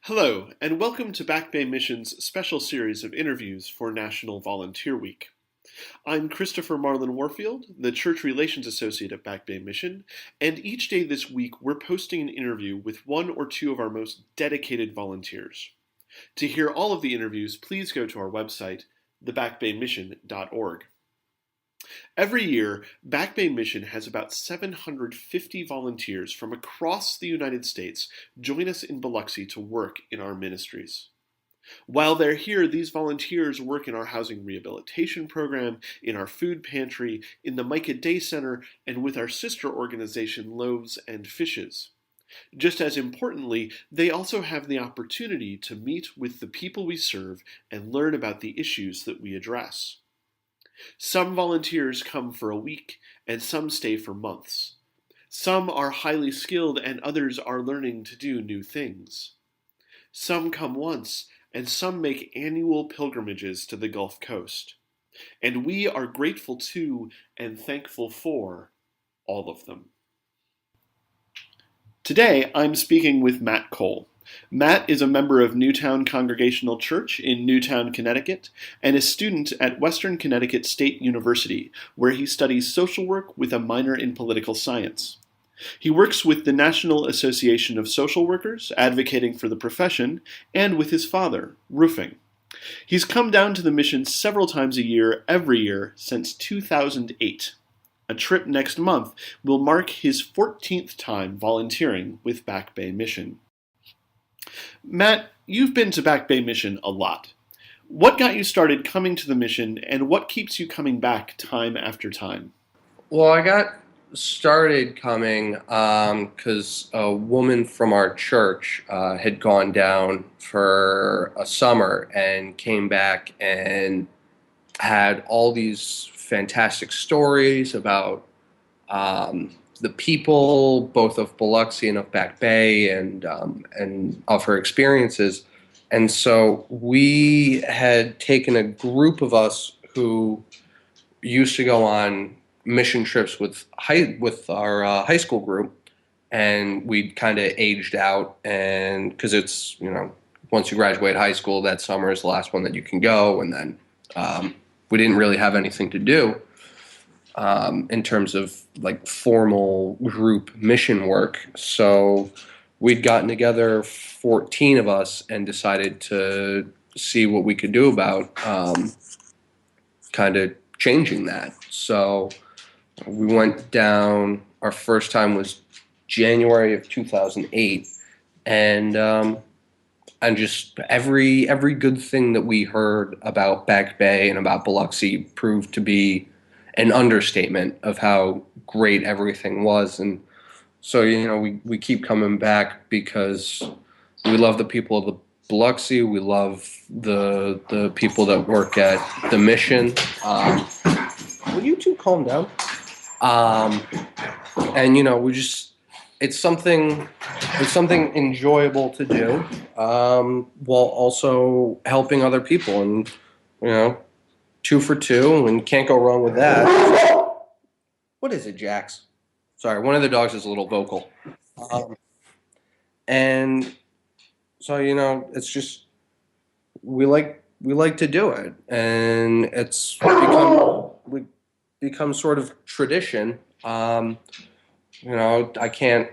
Hello, and welcome to Back Bay Mission's special series of interviews for National Volunteer Week. I'm Christopher Marlin Warfield, the Church Relations Associate at Back Bay Mission, and each day this week we're posting an interview with one or two of our most dedicated volunteers. To hear all of the interviews, please go to our website, thebackbaymission.org. Every year, Back Bay Mission has about 750 volunteers from across the United States join us in Biloxi to work in our ministries. While they're here, these volunteers work in our housing rehabilitation program, in our food pantry, in the Micah Day Center, and with our sister organization, Loaves and Fishes. Just as importantly, they also have the opportunity to meet with the people we serve and learn about the issues that we address. Some volunteers come for a week, and some stay for months. Some are highly skilled, and others are learning to do new things. Some come once, and some make annual pilgrimages to the Gulf Coast. And we are grateful to and thankful for all of them. Today, I'm speaking with Matt Cole. Matt is a member of Newtown Congregational Church in Newtown, Connecticut, and a student at Western Connecticut State University, where he studies social work with a minor in political science. He works with the National Association of Social Workers, advocating for the profession, and with his father, roofing. He's come down to the mission several times a year, every year, since 2008. A trip next month will mark his 14th time volunteering with Back Bay Mission. Matt, you've been to Back Bay Mission a lot. What got you started coming to the mission, and what keeps you coming back time after time? Well, I got started coming because a woman from our church had gone down for a summer and came back and had all these fantastic stories about the people, both of Biloxi and of Back Bay, and of her experiences. And so we had taken a group of us who used to go on mission trips with our high school group, and we'd kind of aged out, and because it's, once you graduate high school, that summer is the last one that you can go, and then we didn't really have anything to do in terms of like formal group mission work. So we'd gotten together, 14 of us, and decided to see what we could do about kind of changing that. So we went down, our first time was January of 2008, and just every good thing that we heard about Back Bay and about Biloxi proved to be an understatement of how great everything was. And so, we keep coming back because we love the people of the Biloxi. We love the people that work at the mission. Will you two calm down? And it's something enjoyable to do, while also helping other people, and 2 for 2, and can't go wrong with that. What is it, Jax? Sorry, one of the dogs is a little vocal. And so, it's just, we like to do it, and it's become sort of tradition. I can't.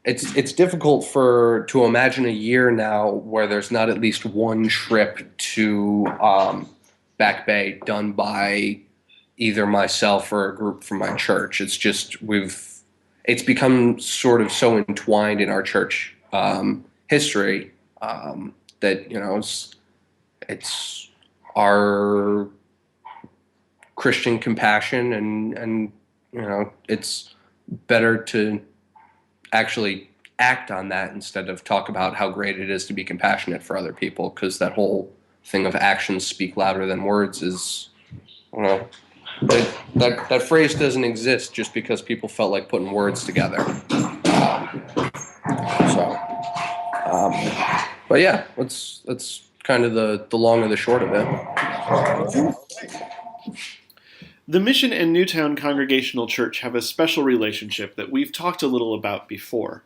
It's difficult to imagine a year now where there's not at least one trip to Back Bay done by either myself or a group from my church. It's just it's become sort of so entwined in our church history that it's our Christian compassion, and it's better to actually act on that instead of talk about how great it is to be compassionate for other people, because that whole thing of actions speak louder than words is, that phrase doesn't exist just because people felt like putting words together. But yeah, that's kind of the long and the short of it. The Mission and Newtown Congregational Church have a special relationship that we've talked a little about before.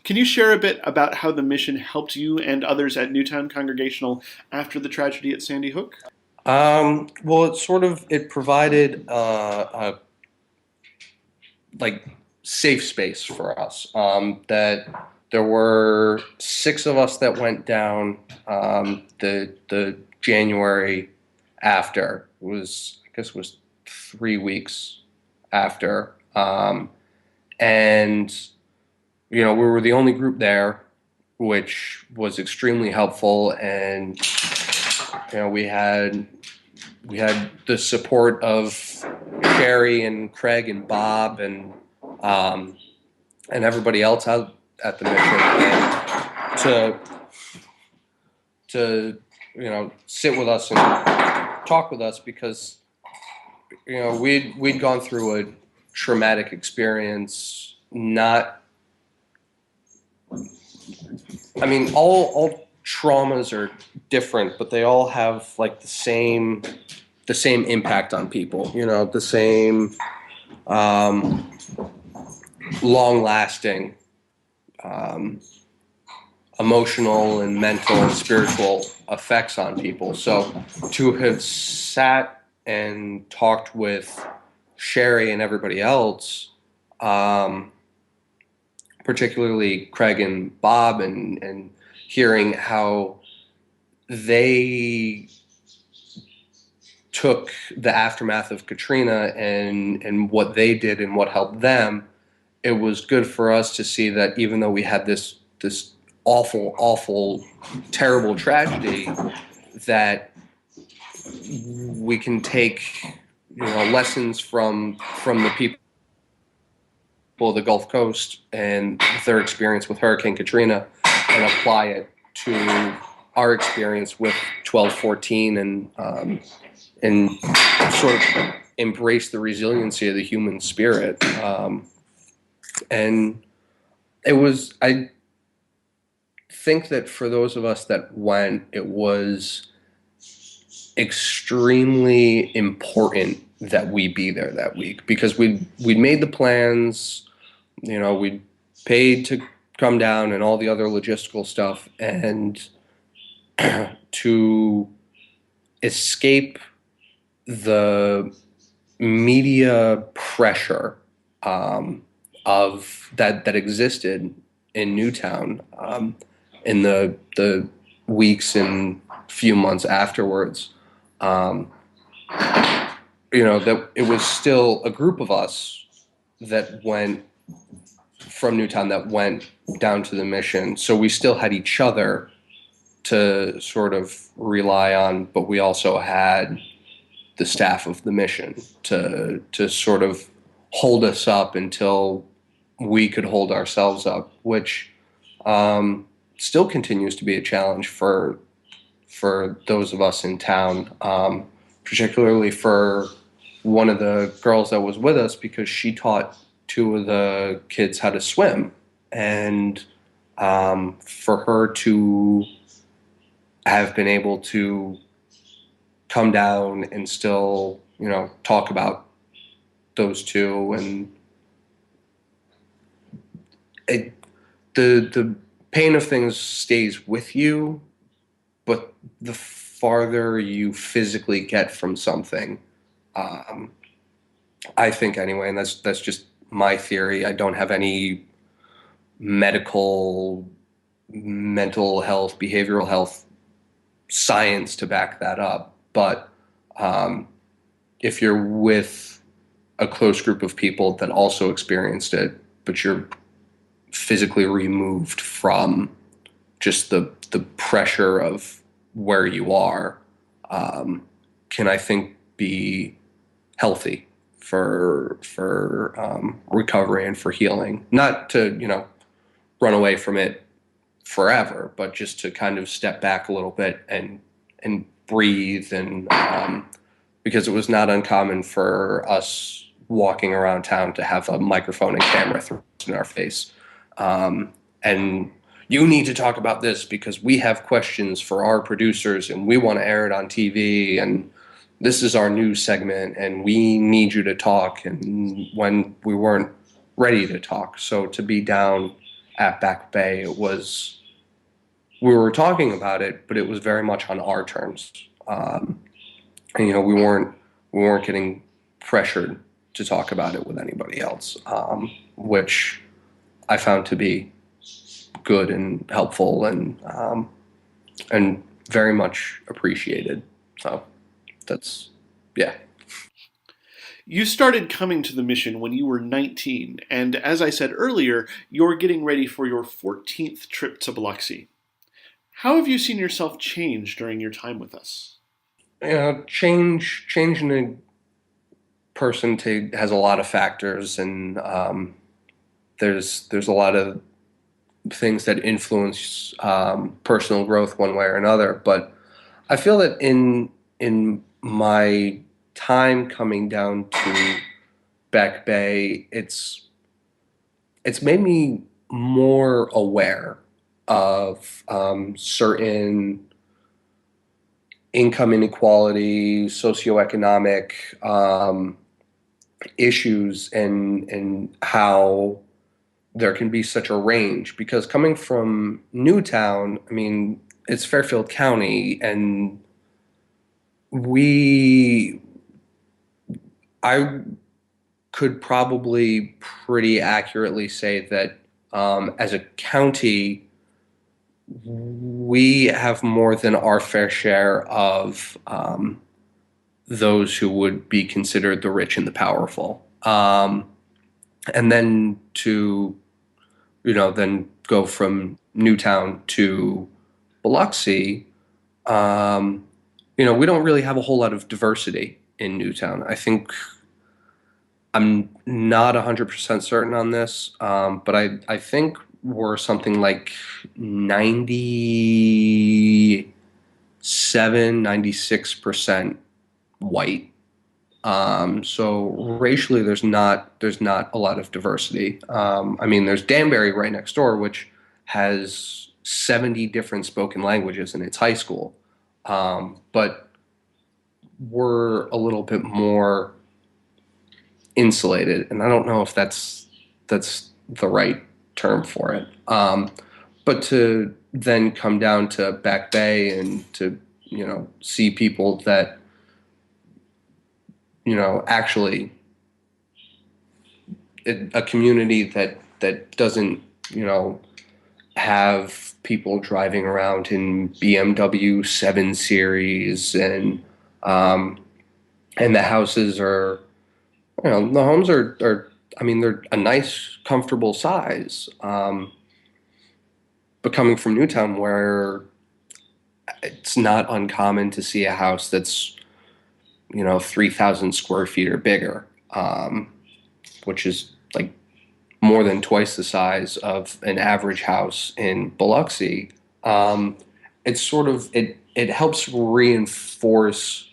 Can you share a bit about how the mission helped you and others at Newtown Congregational after the tragedy at Sandy Hook? Well, it provided a like safe space for us. That there were 6 of us that went down the January after. It was, I guess it was 3 weeks after, and we were the only group there, which was extremely helpful. And we had the support of Sherry and Craig and Bob and everybody else out at the mission, and to sit with us and talk with us, because we'd gone through a traumatic experience. All traumas are different, but they all have like the same impact on people. The same long-lasting emotional and mental and spiritual effects on people. So to have sat and talked with Sherry and everybody else, particularly Craig and Bob, and hearing how they took the aftermath of Katrina and what they did and what helped them, it was good for us to see that even though we had this awful, terrible tragedy, that we can take lessons from the people of the Gulf Coast and their experience with Hurricane Katrina and apply it to our experience with 1214, and sort of embrace the resiliency of the human spirit. And I think that for those of us that went, it was extremely important that we be there that week, because we'd made the plans, we'd paid to come down and all the other logistical stuff, and to escape the media pressure of that existed in Newtown in the weeks and few months afterwards. That it was still a group of us that went from Newtown that went down to the mission. So we still had each other to sort of rely on, but we also had the staff of the mission to sort of hold us up until we could hold ourselves up, which still continues to be a challenge for those of us in town, particularly for one of the girls that was with us, because she taught 2 of the kids how to swim, and for her to have been able to come down and still, talk about those 2, and the pain of things stays with you, but the farther you physically get from something, I think anyway, and that's just my theory. I don't have any mental health, behavioral health science to back that up. But if you're with a close group of people that also experienced it, but you're physically removed from just the pressure of where you are, can, I think, be healthy for recovery and for healing. Not to run away from it forever, but just to kind of step back a little bit and breathe, and because it was not uncommon for us walking around town to have a microphone and camera thrust in our face, and you need to talk about this because we have questions for our producers and we want to air it on TV, and this is our news segment and we need you to talk, and when we weren't ready to talk. So to be down at Back Bay. We were talking about it, but it was very much on our terms. And we weren't getting pressured to talk about it with anybody else, which I found to be good and helpful and very much appreciated. So that's, yeah. You started coming to the mission when you were 19, and as I said earlier, you're getting ready for your 14th trip to Biloxi. How have you seen yourself change during your time with us? Change in a person has a lot of factors, and there's a lot of things that influence personal growth one way or another. But I feel that in my time coming down to Back Bay, it's made me more aware of certain income inequality, socioeconomic issues, and how there can be such a range. Because coming from Newtown, I mean, it's Fairfield County, and we I could probably pretty accurately say that as a county, we have more than our fair share of those who would be considered the rich and the powerful. And then then go from Newtown to Biloxi, we don't really have a whole lot of diversity in Newtown. I think I'm not 100% certain on this, but I think we're something like 96% white. So racially, there's not a lot of diversity. I mean, there's Danbury right next door, which has 70 different spoken languages in its high school, but we're a little bit more insulated, and I don't know if that's the right term for it. But to then come down to Back Bay and to see people that actually a community that doesn't have people driving around in BMW 7 Series, and the houses are, the homes are I mean, they're a nice, comfortable size. But coming from Newtown, where it's not uncommon to see a house that's 3,000 square feet or bigger, which is like more than twice the size of an average house in Biloxi. It's sort of it helps reinforce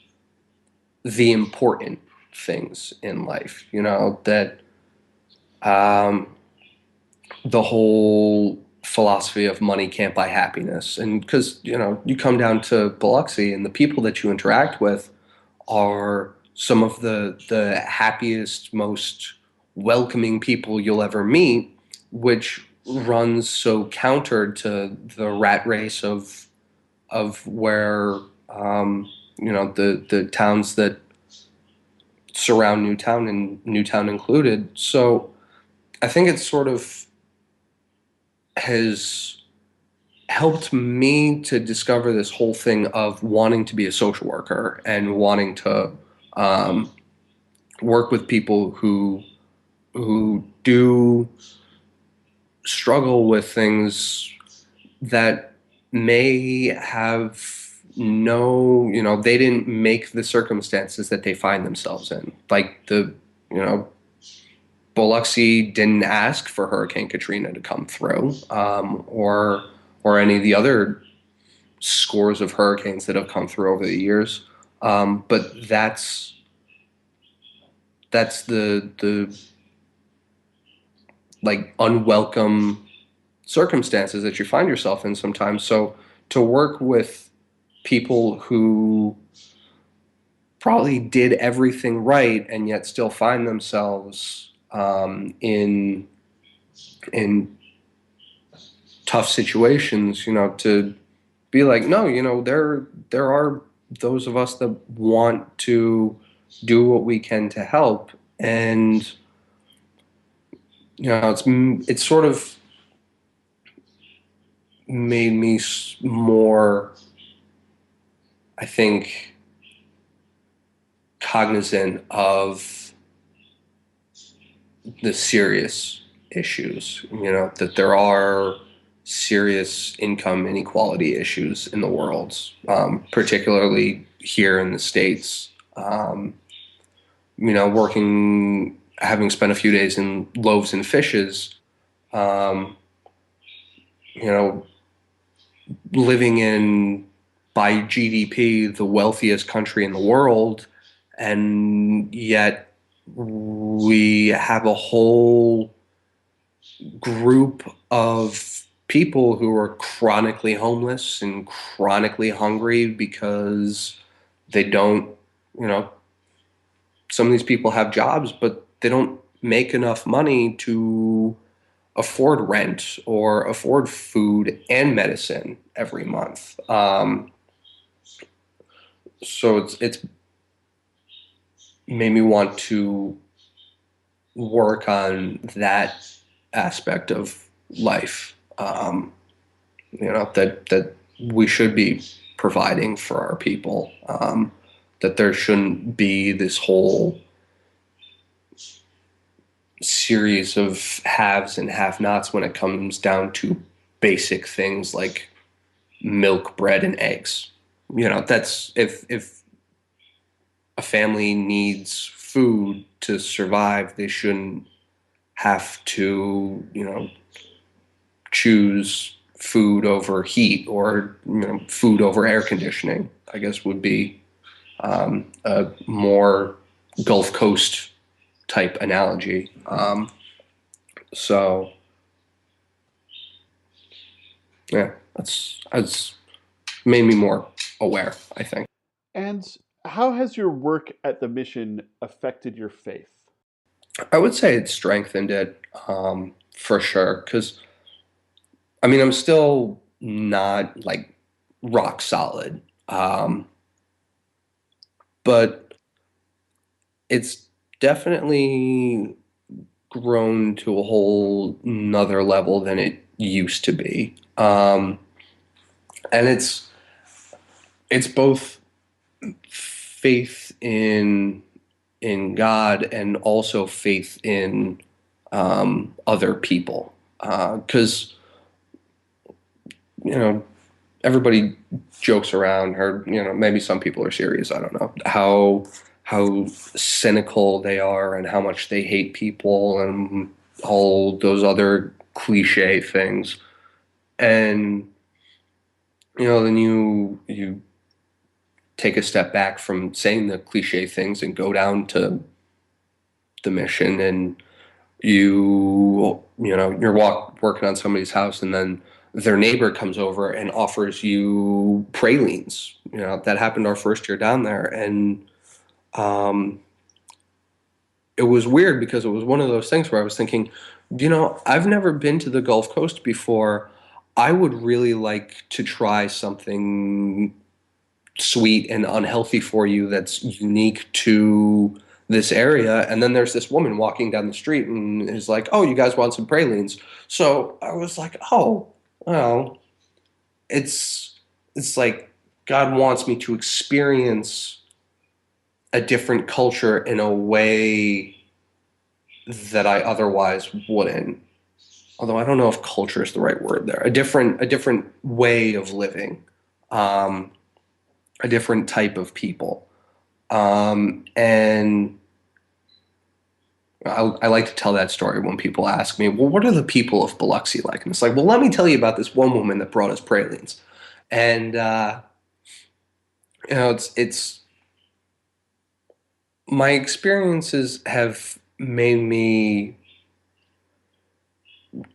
the important things in life. That the whole philosophy of money can't buy happiness, and because you come down to Biloxi and the people that you interact with are some of the happiest, most welcoming people you'll ever meet, which runs so counter to the rat race of where the towns that surround Newtown, and Newtown included. So I think it sort of has helped me to discover this whole thing of wanting to be a social worker and wanting to work with people who do struggle with things that may have they didn't make the circumstances that they find themselves in. Like Biloxi didn't ask for Hurricane Katrina to come through, or any of the other scores of hurricanes that have come through over the years. But that's the like unwelcome circumstances that you find yourself in sometimes. So to work with people who probably did everything right and yet still find themselves in tough situations, to be like, no, there are those of us that want to do what we can to help, and it's sort of made me more, I think, cognizant of the serious issues, that there are serious income inequality issues in the world, particularly here in the States. Having spent a few days in Loaves and Fishes, um, you know, living in, by GDP, the wealthiest country in the world, and yet we have a whole group of people who are chronically homeless and chronically hungry because they don't, you know, some of these people have jobs, but they don't make enough money to afford rent or afford food and medicine every month. So it's made me want to work on that aspect of life. That we should be providing for our people. That there shouldn't be this whole series of haves and have-nots when it comes down to basic things like milk, bread, and eggs. That's if a family needs food to survive, they shouldn't have to, choose food over heat or, food over air conditioning, I guess would be a more Gulf Coast type analogy. So, yeah, that's made me more aware, I think. And how has your work at the mission affected your faith? I would say it strengthened it, for sure. Because, I mean, I'm still not like rock solid, but it's definitely grown to a whole nother level than it used to be. And it's both faith in God and also faith in other people. Because you know everybody jokes around, or maybe some people are serious. I don't know how cynical they are and how much they hate people and all those other cliche things. And then you take a step back from saying the cliche things and go down to the mission, and you're working on somebody's house, and then their neighbor comes over and offers you pralines. That happened our first year down there, and um, it was weird because it was one of those things where I was thinking, I've never been to the Gulf Coast before. I would really like to try something sweet and unhealthy for you that's unique to this area. And then there's this woman walking down the street and is like, oh, you guys want some pralines? So I was like, oh, well, it's like God wants me to experience a different culture in a way that I otherwise wouldn't. Although I don't know if culture is the right word there. A different way of living, um, a different type of people. And I like to tell that story when people ask me, well, what are the people of Biloxi like? And it's like, well, let me tell you about this one woman that brought us pralines. And, it's my experiences have made me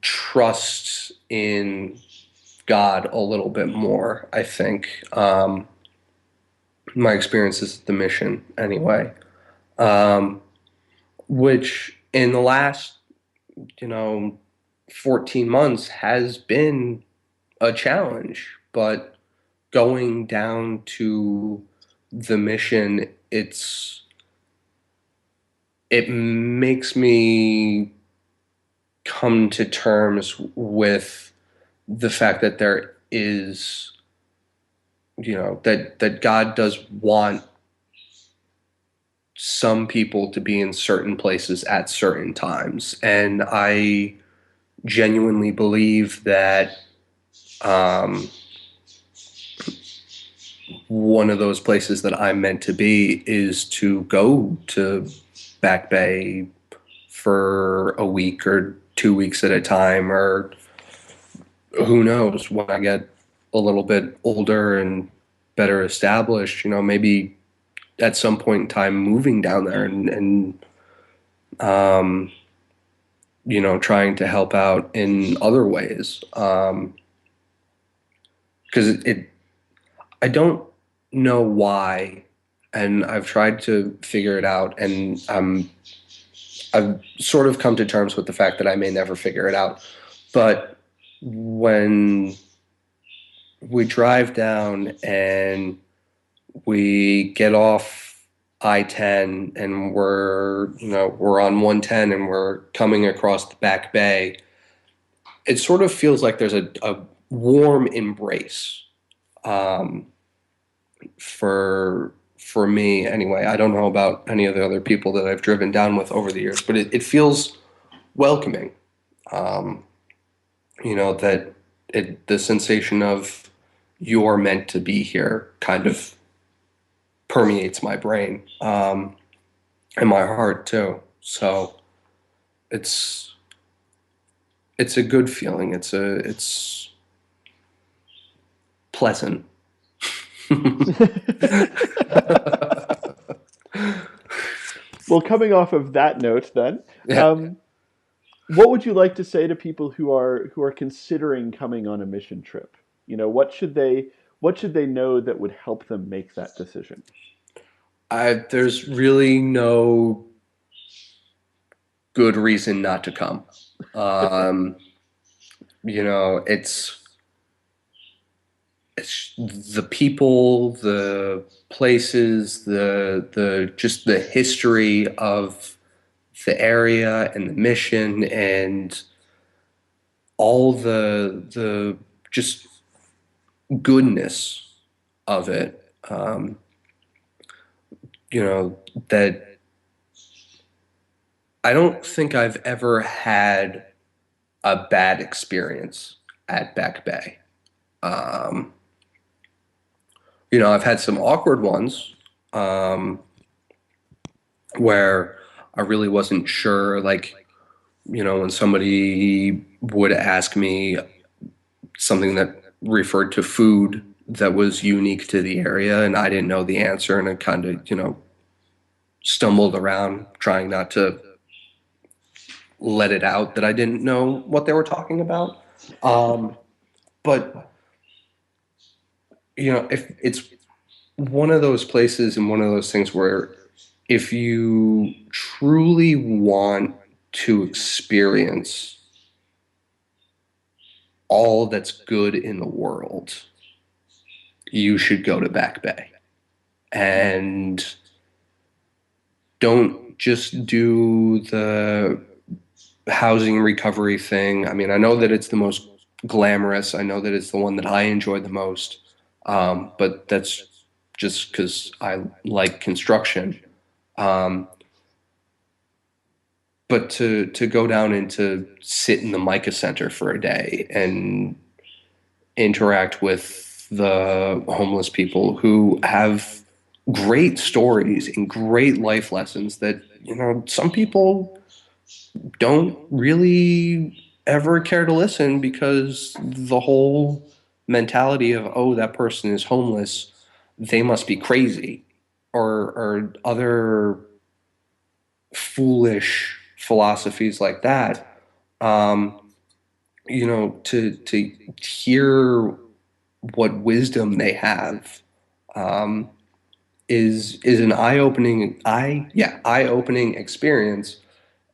trust in God a little bit more, I think. My experiences at the mission, anyway. Um, which in the last, 14 months has been a challenge, but going down to the mission, it makes me come to terms with the fact that there is, that God does want some people to be in certain places at certain times. And I genuinely believe that um, one of those places that I'm meant to be is to go to Back Bay for a week or 2 weeks at a time, or who knows, when I get a little bit older and better established, maybe at some point in time moving down there and um, trying to help out in other ways. Because I don't know why, and I've tried to figure it out, and I've sort of come to terms with the fact that I may never figure it out. But when we drive down and we get off I-10 and we're on 110 and we're coming across the Back Bay, it sort of feels like there's a warm embrace, um, for me anyway. I don't know about any of the other people that I've driven down with over the years, but it feels welcoming. Um, that the sensation of you're meant to be here kind of permeates my brain, and my heart too. So it's it's a good feeling. It's pleasant. Well, coming off of that note, then, Yeah. um, what would you like to say to people who are considering coming on a mission trip? What should they know that would help them make that decision? There's really no good reason not to come. Um, it's the people, the places, the just the history of the area and the mission and all the just goodness of it. You know, that I don't think I've ever had a bad experience at Back Bay. Um, I've had some awkward ones, um, where I really wasn't sure, like, when somebody would ask me something that referred to food that was unique to the area and I didn't know the answer, and I kind of, stumbled around trying not to let it out that I didn't know what they were talking about. Um, but if it's one of those places and one of those things where if you truly want to experience all that's good in the world, you should go to Back Bay. And don't just do the housing recovery thing. I mean, I know that it's the most glamorous. I know that it's the one that I enjoy the most. But that's just because I like construction. Um, but to go down and to sit in the Micah Center for a day and interact with the homeless people who have great stories and great life lessons that some people don't really ever care to listen because the whole mentality of, oh, that person is homeless, they must be crazy, or other foolish philosophies like that. um, to hear what wisdom they have, um, is an eye opening experience.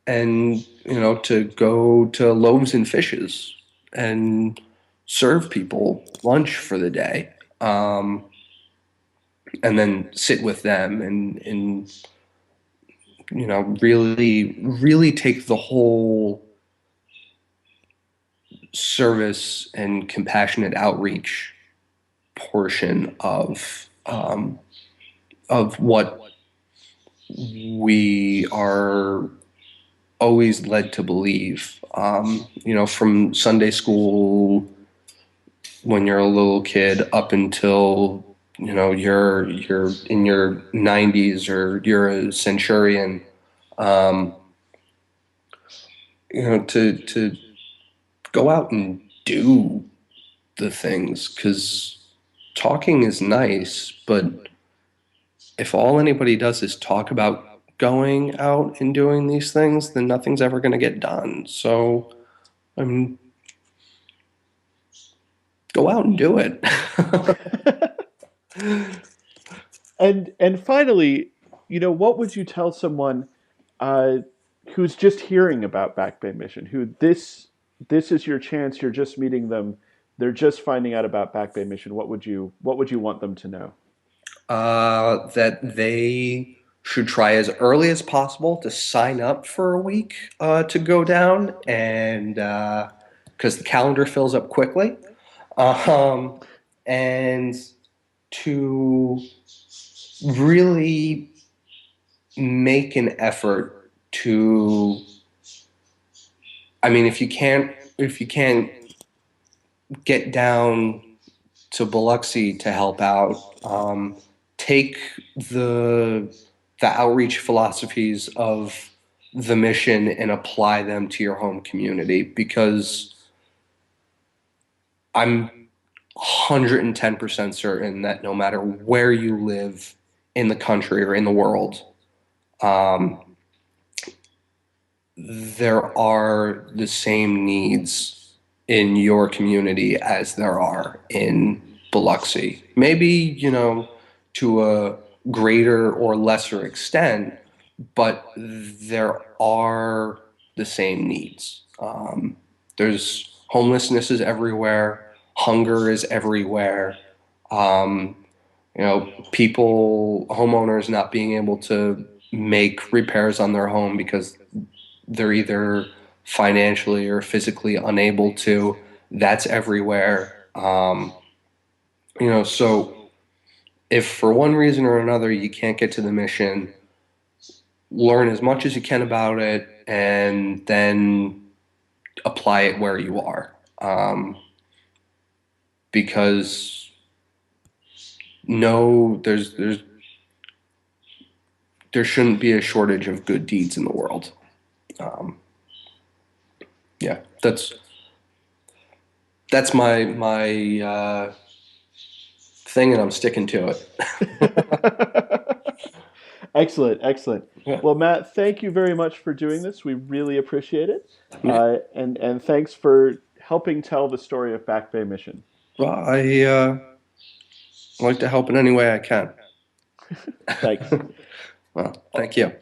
And to go to Loaves and Fishes and serve people lunch for the day, and then sit with them and really take the whole service and compassionate outreach portion of what we are always led to believe. From Sunday school when you're a little kid up until you're in your 90s or you're a centurion. To go out and do the things, because talking is nice, but if all anybody does is talk about going out and doing these things, then nothing's ever going to get done. So, I mean, go out and do it. And finally, what would you tell someone uh, who's just hearing about Back Bay Mission, who this is your chance, you're just meeting them, they're just finding out about Back Bay Mission. What would you want them to know? That they should try as early as possible to sign up for a week to go down, and because the calendar fills up quickly, um, and to really make an effort to. I mean, if you can't get down to Biloxi to help out, take the outreach philosophies of the mission and apply them to your home community, because I'm 110% certain that no matter where you live in the country or in the world, um, there are the same needs in your community as there are in Biloxi. Maybe, to a greater or lesser extent, but there are the same needs. There's homelessness is everywhere, hunger is everywhere. Um, homeowners not being able to make repairs on their home because they're either financially or physically unable to. That's everywhere. So if for one reason or another you can't get to the mission, learn as much as you can about it and then apply it where you are. Because no, there shouldn't be a shortage of good deeds in the world. Um, yeah, that's my thing, and I'm sticking to it. Excellent, excellent. Yeah. Well, Matt, thank you very much for doing this. We really appreciate it, Yeah. and thanks for helping tell the story of Back Bay Mission. Well, I like to help in any way I can. Thanks. Well, thank you.